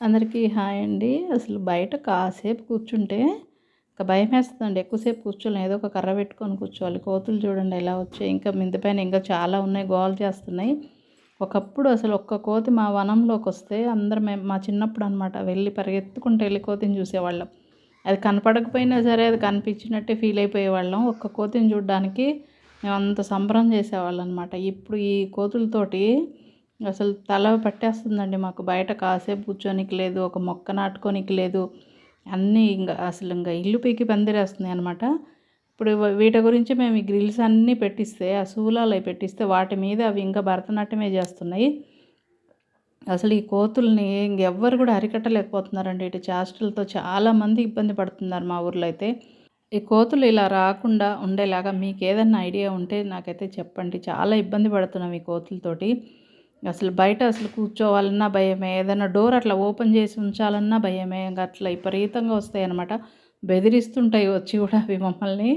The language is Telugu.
అందరికీ హాయ్ అండి. అసలు బయట కాసేపు కూర్చుంటే ఇంక భయమేస్తదండి. ఎక్కువసేపు కూర్చోలేం. ఏదో ఒక కర్ర పెట్టుకొని కూర్చోవాలి. కోతులు చూడండి ఎలా వచ్చాయి. ఇంకా మిద్ది పైన ఇంకా చాలా ఉన్నాయి. గోల చేస్తున్నాయి. ఒకప్పుడు అసలు ఒక్క కోతి మా వనంలోకొస్తే అందరం మా చిన్నప్పుడు అనమాట వెళ్ళి పరిగెత్తుకుంటూ వెళ్ళి కోతిని చూసేవాళ్ళం. అది కనపడకపోయినా సరే అది కనిపించినట్టే ఫీల్ అయిపోయేవాళ్ళం. ఒక్క కోతిని చూడడానికి మేమంత సంబరం చేసేవాళ్ళం అనమాట. ఇప్పుడు ఈ కోతులతోటి అసలు తల పట్టేస్తుందండి మాకు. బయట కాసేపు కూర్చోనికి లేదు. ఒక మొక్క నాటుకోనికి లేదు. అన్నీ అసలు ఇల్లు పీకి పందిరేస్తున్నాయి అనమాట. ఇప్పుడు వీటి గురించి మేము ఈ గ్రిల్స్ అన్నీ పెట్టిస్తే, ఆ శూలాలవి పెట్టిస్తే వాటి మీద అవి ఇంకా భరతనాట్యమే చేస్తున్నాయి. అసలు ఈ కోతుల్ని ఇంకెవ్వరు కూడా అరికట్టలేకపోతున్నారండి. ఇటు చేష్టలతో చాలామంది ఇబ్బంది పడుతున్నారు మా ఊర్లో అయితే. ఈ కోతులు ఇలా రాకుండా ఉండేలాగా మీకేదన్నా ఐడియా ఉంటే నాకైతే చెప్పండి. చాలా ఇబ్బంది పడుతున్నాం ఈ కోతులతోటి. అసలు బయట అసలు కూర్చోవాలన్నా భయమే. ఏదైనా డోర్ అట్లా ఓపెన్ చేసి ఉంచాలన్నా భయమే. ఇంక అట్లా విపరీతంగా వస్తాయన్నమాట. బెదిరిస్తుంటాయి వచ్చి కూడా అవి మమ్మల్ని.